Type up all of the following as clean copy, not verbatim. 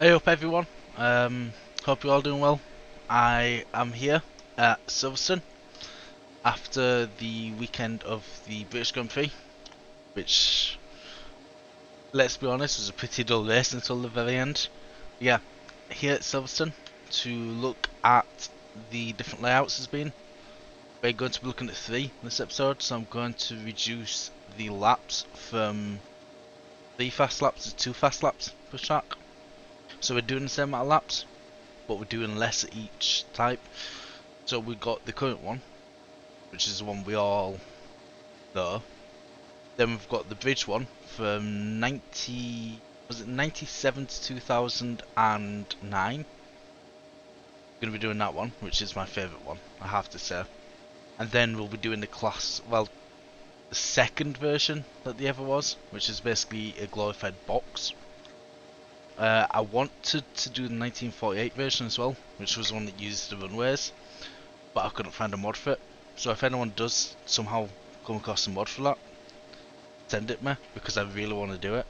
Hey up everyone, hope you're all doing well. I am here at Silverstone after the weekend of the British Grand Prix, which, let's be honest, was a pretty dull race until the very end. Yeah, here at Silverstone to look at the different layouts has been. We're going to be looking at 3 in this episode, so I'm going to reduce the laps from 3 fast laps to 2 fast laps per track. So we're doing the same amount of laps, but we're doing less at each type. So we've got the current one, which is the one we all know. Then we've got the bridge one from 97 to 2009. Gonna be doing that one, which is my favourite one, I have to say. And then we'll be doing the the second version that there ever was, which is basically a glorified box. I wanted to do the 1948 version as well, which was one that used the runways, but I couldn't find a mod for it. So if anyone does somehow come across a mod for that, send it me, because I really want to do it.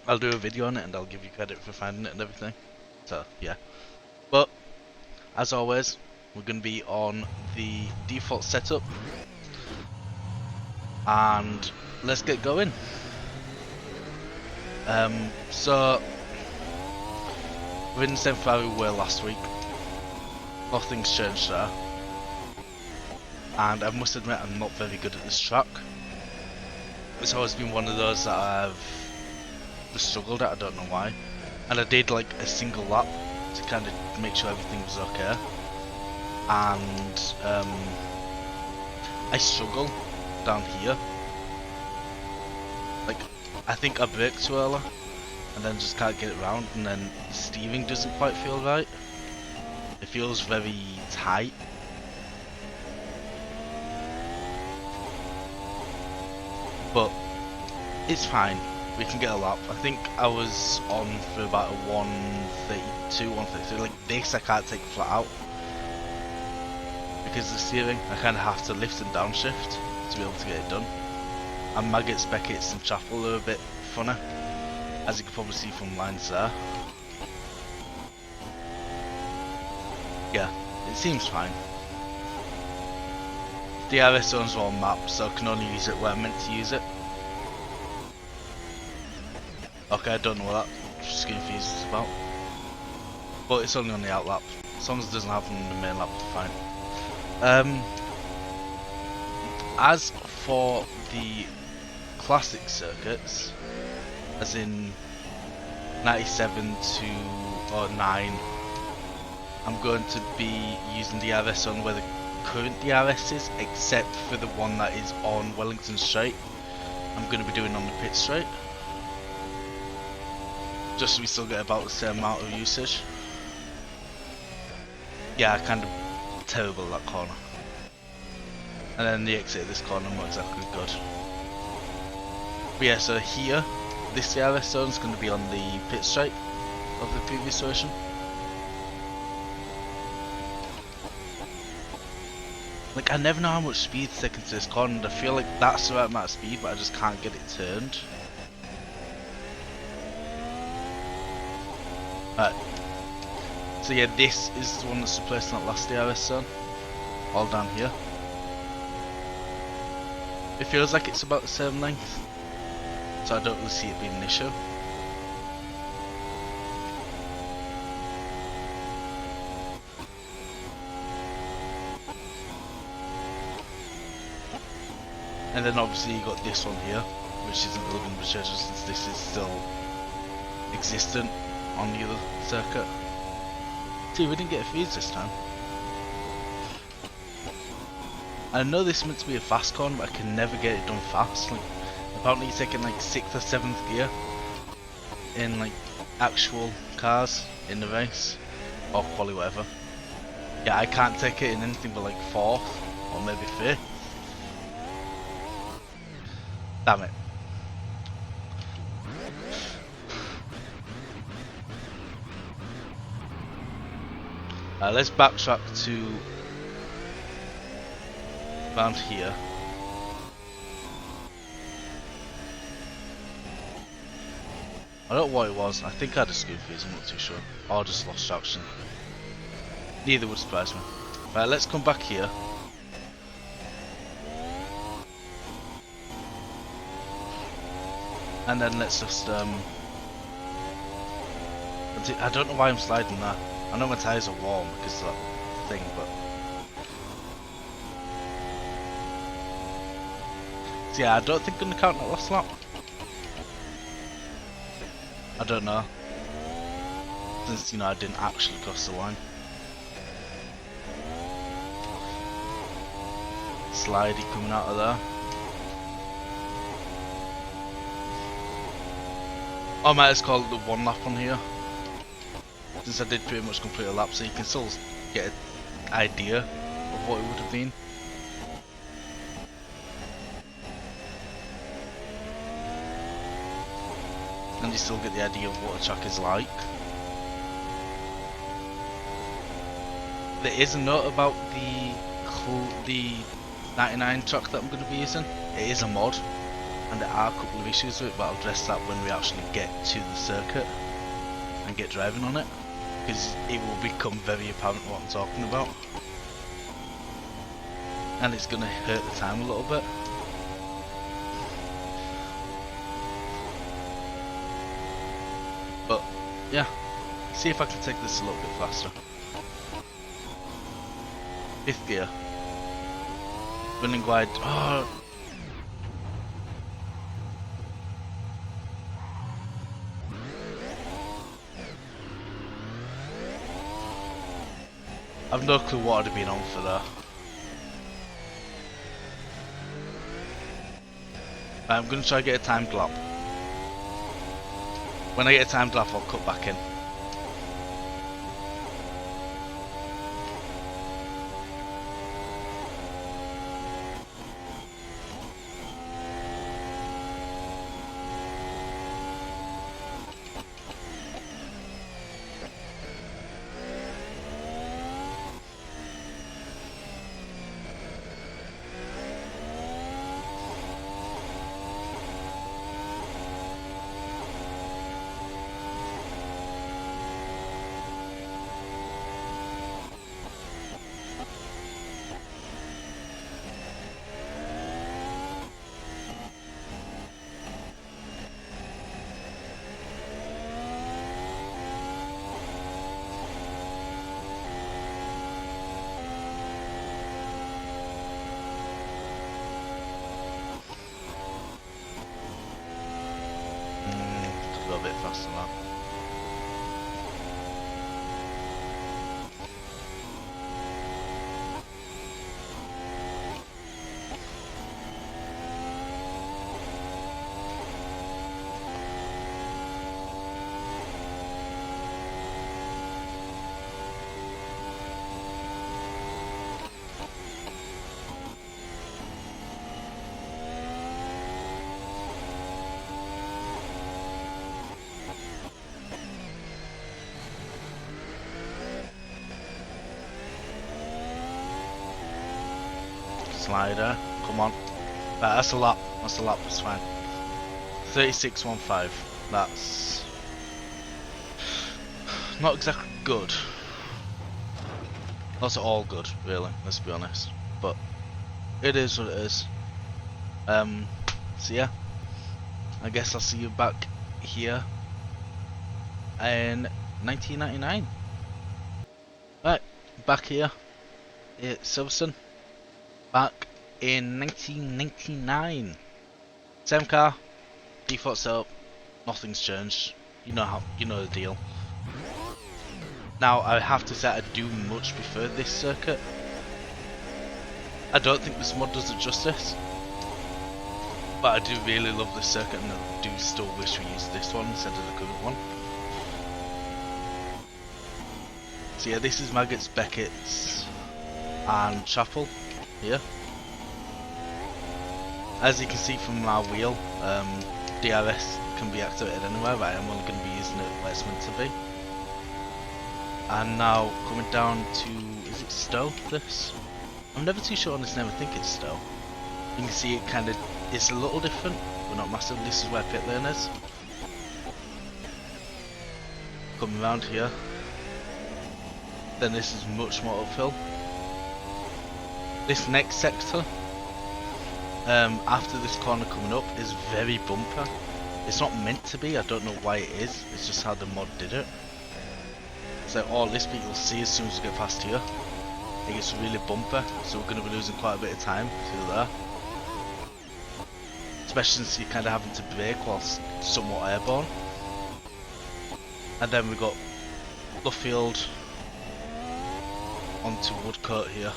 I'll do a video on it and I'll give you credit for finding it and everything. So yeah. But as always, we're going to be on the default setup, and let's get going. So we're in the same Ferrari we were last week. Nothing's changed there. And I must admit I'm not very good at this track. It's always been one of those that I've struggled at, I don't know why. And I did like a single lap to kind of make sure everything was okay. And I struggle down here. Like, I think I brake too early and then just can't get it round, and then the steering doesn't quite feel right. It feels very tight. But it's fine, we can get a lap. I think I was on for about a 132, 133. Like this I can't take flat out, because the steering I kind of have to lift and downshift to be able to get it done. And Maggots, Beckett's and Chapel are a bit funny, as you can probably see from lines there. Yeah, it seems fine. The RS zones are all mapped, so I can only use it where I'm meant to use it. Okay, I don't know what that screen fuse is about. But it's only on the out lap. As long as it doesn't happen on the main lap, it's fine. As for the classic circuits, as in 97 to 09, I'm going to be using the RS on where the current DRS is, except for the one that is on Wellington Straight. I'm going to be doing on the pit straight, just so we still get about the same amount of usage. Yeah, kind of terrible at that corner. And then the exit of this corner, not exactly good. But yeah, so here, this DRS zone is going to be on the pit straight of the previous version. Like, I never know how much speed to take into this corner, and I feel like that's the right amount of speed, but I just can't get it turned. Right. So yeah, this is the one that's replacing that last DRS zone. All down here. It feels like it's about the same length, so I don't really see it being an issue. And then obviously you got this one here, which isn't really going to be changed since this is still existent on the other circuit. See, we didn't get a freeze this time. I know this is meant to be a fast corner, but I can never get it done fast. Like, apparently you're taking like 6th or 7th gear in like actual cars in the race, or quali, whatever. Yeah, I can't take it in anything but like 4th or maybe 5th. Damn it. Let's backtrack to around here. I don't know what it was. I think I had a scoop fuse, I'm not too sure. Or just lost traction. Neither would surprise me. Right, let's come back here. And then let's just I don't know why I'm sliding that. I know my tyres are warm because of that thing, but so yeah, I don't think I'm gonna count that last lap. I don't know. Since, you know, I didn't actually cross the line. Slidey coming out of there. I might just call it the one lap on here. Since I did pretty much complete a lap, so you can still get an idea of what it would have been. And you still get the idea of what a track is like. There is a note about the 99 track that I'm going to be using. It is a mod, and there are a couple of issues with it, but I'll address that when we actually get to the circuit and get driving on it, because it will become very apparent what I'm talking about, and it's going to hurt the time a little bit. But yeah, see if I can take this a little bit faster. 5th gear. Running wide. Oh. I've no clue what I'd have been on for that. I'm going to try to get a timed lap. When I get a timed lap, I'll cut back in. A bit faster than that. Slider, come on. Right, that's a lap. That's a lap, it's fine. 36.15. That's not exactly good. Not at all good, really, let's be honest. But it is what it is. So yeah, I guess I'll see you back here in 1999. Right, back here at Silverstone. Back in 1999. Same car, default setup, nothing's changed. You know the deal. Now I have to say I do much prefer this circuit. I don't think this mod does it justice, but I do really love this circuit, and I do still wish we used this one instead of the current one. So yeah, this is Maggots, Beckett's and Chapel here. As you can see from my wheel, DRS can be activated anywhere, but I am only going to be using it where it's meant to be. And now coming down to, is it Stowe, this? I'm never too sure on this name, I think it's Stowe. You can see it kind of, it's a little different, but not massive. This is where pit lane is. coming around here, then this is much more uphill. This next sector, after this corner coming up, is very bumpy. It's not meant to be, I don't know why it is, it's just how the mod did it. So all this bit you'll see as soon as we get past here, it gets really bumpy, so we're going to be losing quite a bit of time through there. Especially since you're kind of having to brake whilst somewhat airborne. And then we've got Luffield onto Woodcote here.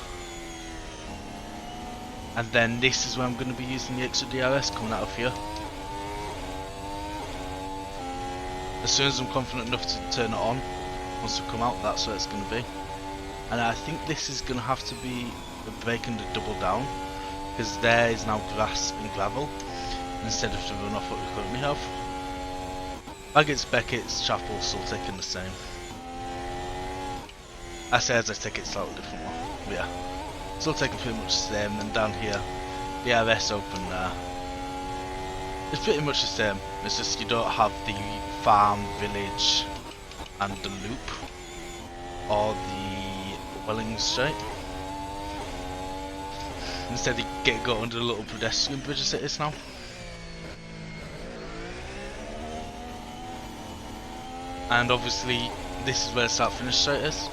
And then this is where I'm going to be using the extra DRS coming out of here. As soon as I'm confident enough to turn it on, once we come out, that's where it's going to be. And I think this is going to have to be a brake and a double down, because there is now grass and gravel instead of the runoff what we currently have. Baggett's, Beckett's, Chapel's still taking the same. I say as I take it slightly different one, but yeah. Still taking pretty much the same, and down here, the RS open there. It's pretty much the same, it's just you don't have the farm, village, and the loop, or the Welling Straight. Instead you get go under the little pedestrian bridge as it is now. And obviously, this is where the start-finish straight is.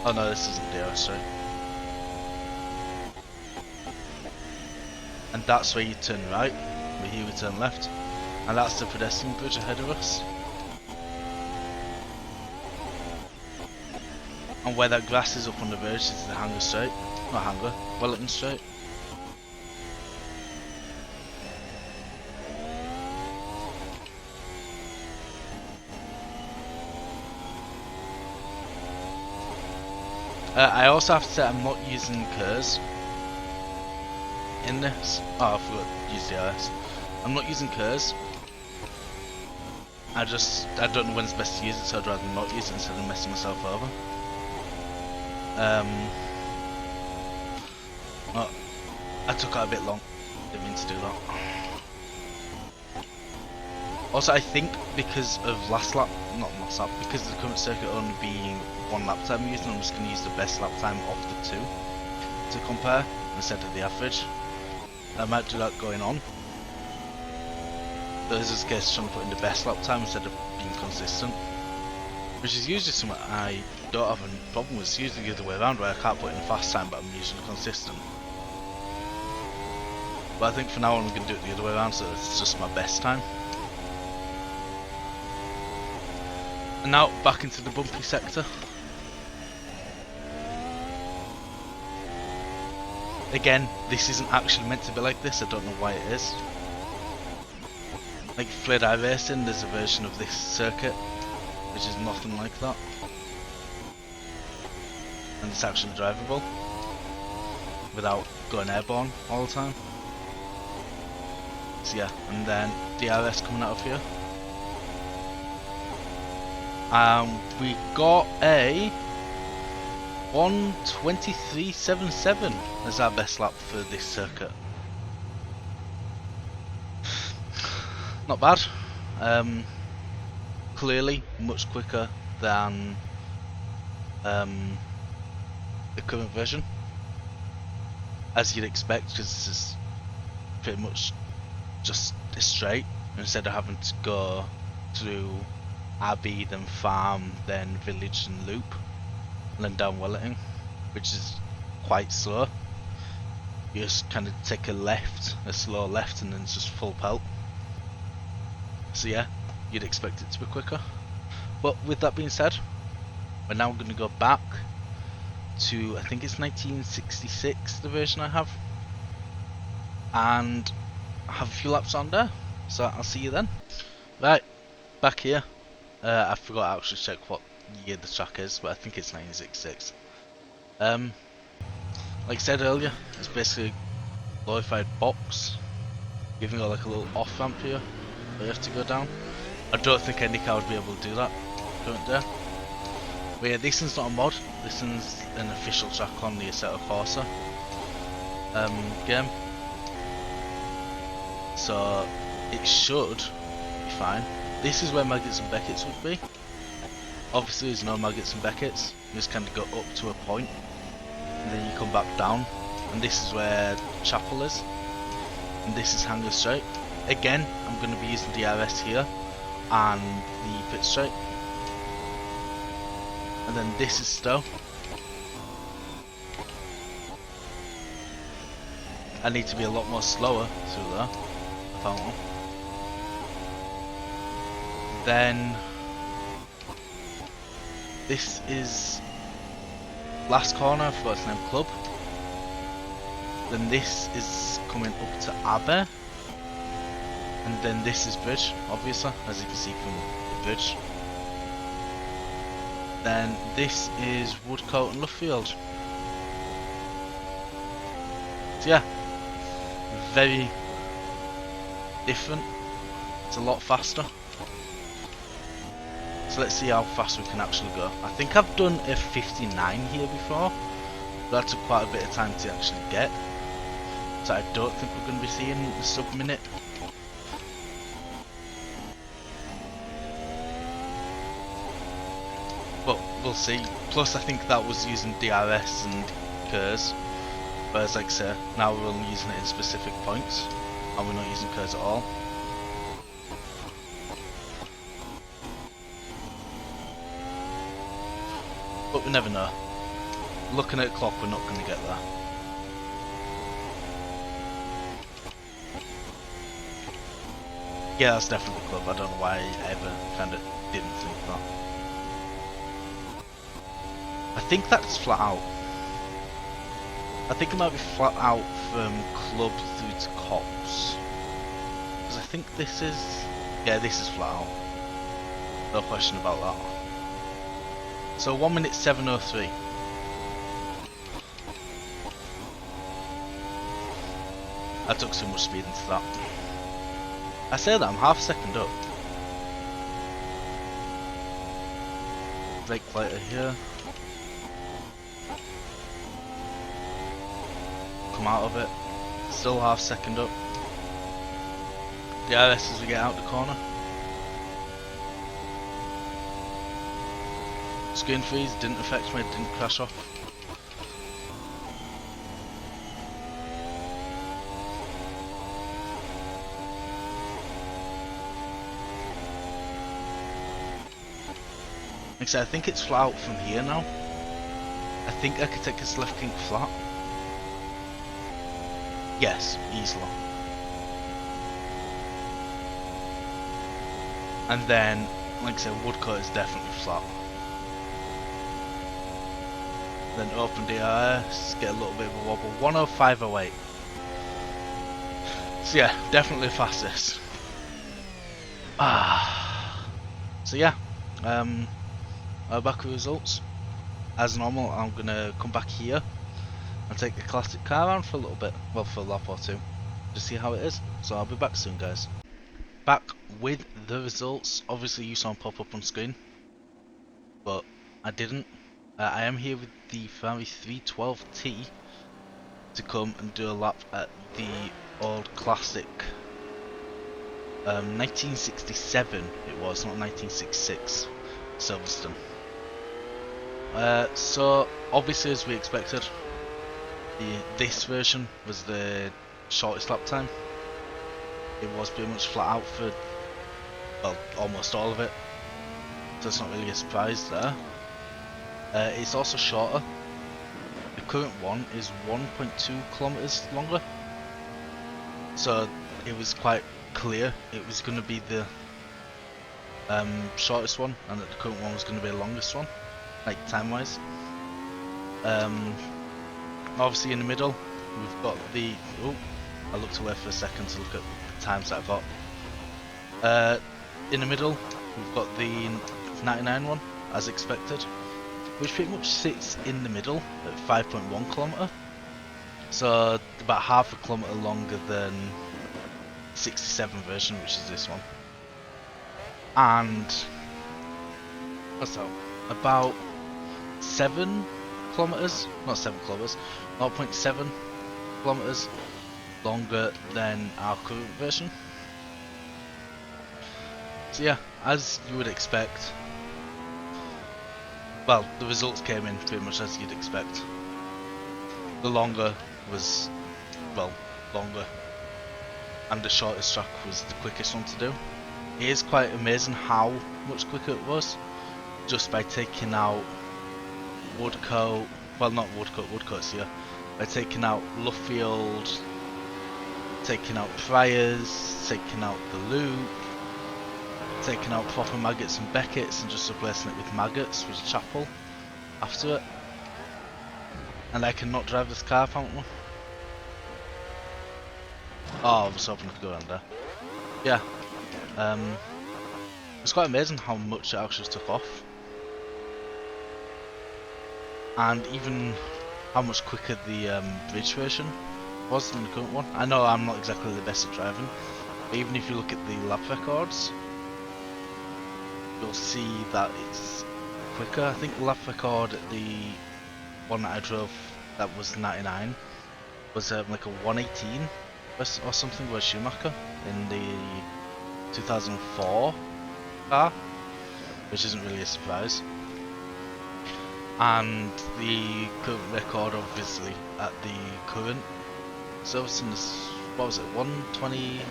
Oh no, this isn't the RS straight. And that's where you turn right, but here we turn left. And that's the pedestrian bridge ahead of us. And where that grass is up on the verge is the Hanger Straight. Not Hanger, Wellington Straight. I also have to say I'm not using KERS in this. Oh, I forgot to use the RS. I'm not using KERS. I don't know when it's best to use it, so I'd rather not use it instead of messing myself over. Oh, I took out a bit long. Didn't mean to do that. Also, I think because of because of the current circuit only being one lap time I'm using, I'm just going to use the best lap time of the two to compare instead of the average. I might do that going on. But in this case, trying to put in the best lap time instead of being consistent, which is usually something I don't have a problem with. It's usually the other way around, where I can't put in fast time but I'm usually consistent. But I think for now on I'm going to do it the other way around, so it's just my best time. And now back into the bumpy sector. Again, this isn't actually meant to be like this, I don't know why it is. Like Flared Eye Racing, there's a version of this circuit which is nothing like that. And it's actually drivable without going airborne all the time. So yeah, and then DRS coming out of here. We got a 1:23.77 as our best lap for this circuit. Not bad. Clearly much quicker than the current version, as you'd expect, because this is pretty much just a straight instead of having to go through Abbey, then Farm, then Village and Loop, and then down Wellington, which is quite slow. You just kind of take a slow left, and then it's just full pelt. So yeah, you'd expect it to be quicker. But with that being said, we're now going to go back to, I think it's 1966, the version I have, and have a few laps on there. So I'll see you then. Right, back here. I forgot to actually check what year the track is, but I think it's 1966. Like I said earlier, it's basically a glorified box. You've even got like a little off ramp here where you have to go down. I don't think any car would be able to do that current day. But yeah, this one's not a mod, this one's an official track on the Assetto Corsa game. So it should be fine. this is where Maggots and Beckett's would be. Obviously there's no Maggots and Beckett's, you just kind of go up to a point, and then you come back down, and this is where Chapel is, and this is Hangar Straight. Again, I'm going to be using DRS here, and the pit straight, and then this is Stowe. I need to be a lot more slower through there, apparently. Then this is last corner, I forgot its name, Club. Then this is coming up to Abbey, and then this is Bridge, obviously, as you can see from the bridge. Then this is Woodcote and Luffield. So yeah, very different. It's a lot faster. So let's see how fast we can actually go. I think I've done a 59 here before, but that took quite a bit of time to actually get. So I don't think we're going to be seeing the sub-minute. But we'll see. Plus I think that was using DRS and KERS. Whereas like I say, now we're only using it in specific points, and we're not using KERS at all. But we never know. Looking at the clock, we're not going to get there. Yeah, that's definitely Club. I don't know why I ever kind of didn't think that. I think that's flat out. I think it might be flat out from Club through to Cops. Because I think this is... yeah, this is flat out. No question about that. So 1 minute 7:03. I took so much speed into that. I say that I'm half a second up. Brake lighter here. Come out of it. Still half second up. DRS as we get out the corner. Screen freeze didn't affect me, it didn't crash off. Like I said, I think it's flat out from here now. I think I could take this left kink flat. Yes, easily. And then, like I said, Woodcote is definitely flat. Then open DRS, get a little bit of a wobble. 105.08. So yeah, definitely fastest. So yeah, back with results. As normal, I'm gonna come back here and take the classic car around for a little bit, well, for a lap or two, to see how it is. So I'll be back soon, guys. Back with the results. Obviously you saw them pop up on screen, but I didn't. I am here with the Ferrari 312T to come and do a lap at the old classic 1967 it was, not 1966 Silverstone. So obviously, as we expected, this version was the shortest lap time. It was pretty much flat out for, well, almost all of it, so it's not really a surprise there. It's also shorter. The current one is 1.2 kilometers longer, so it was quite clear it was going to be the shortest one, and that the current one was going to be the longest one, like time wise. Obviously in the middle we've got the, oh, I looked away for a second to look at the times that I've got. In the middle we've got the 99 one, as expected, which pretty much sits in the middle at 5.1 kilometer, so about half a kilometer longer than 67 version, which is this one. And what's that? About 7 kilometers, not 7 kilometers, 0.7 kilometers longer than our current version. So yeah, as you would expect, well, the results came in pretty much as you'd expect. The longer was, well, longer, and the shortest track was the quickest one to do. It is quite amazing how much quicker it was, just by taking out Woodcote, well not Woodcote, Woodcote's here, by taking out Luffield, taking out Priors, taking out the Loop, taking out proper Maggots and Beckett's and just replacing it with Maggots with Chapel after it. And I cannot drive this car apparently. Oh, I was hoping I could go around there. Yeah. It's quite amazing how much it actually took off. And even how much quicker the bridge version was than the current one. I know I'm not exactly the best at driving, but even if you look at the lap records, you'll see that it's quicker. I think the lap record at the one that I drove that was 99 was like a 118 or something with Schumacher in the 2004 car, which isn't really a surprise. And the current record, obviously, at the current Silverstone is, what was it, 120...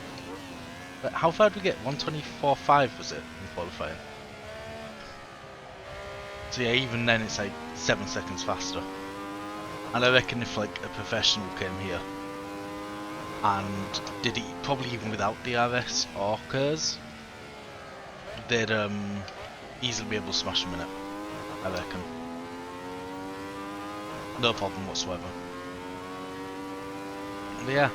How far did we get? 124.5 was it in qualifying? So yeah, even then it's like 7 seconds faster. And I reckon if like a professional came here and did it probably even without DRS or KERS, they'd easily be able to smash them in it, I reckon. No problem whatsoever. But yeah,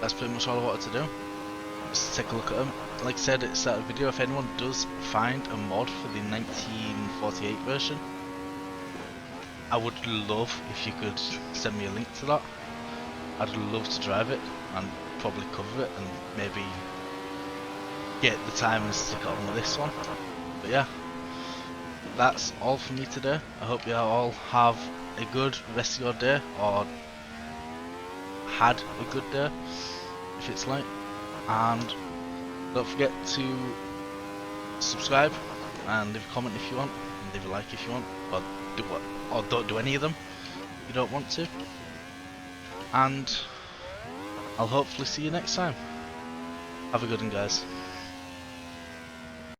that's pretty much all I wanted to do. Just take a look at them. Like I said at the start of the video, if anyone does find a mod for the 1948 version, I would love if you could send me a link to that. I'd love to drive it and probably cover it and maybe get the time and stick it on with this one. But yeah, that's all for me today. I hope you all have a good rest of your day, or had a good day if it's late, and don't forget to subscribe and leave a comment if you want, and leave a like if you want, or don't do any of them if you don't want to, and I'll hopefully see you next time. Have a good one, guys.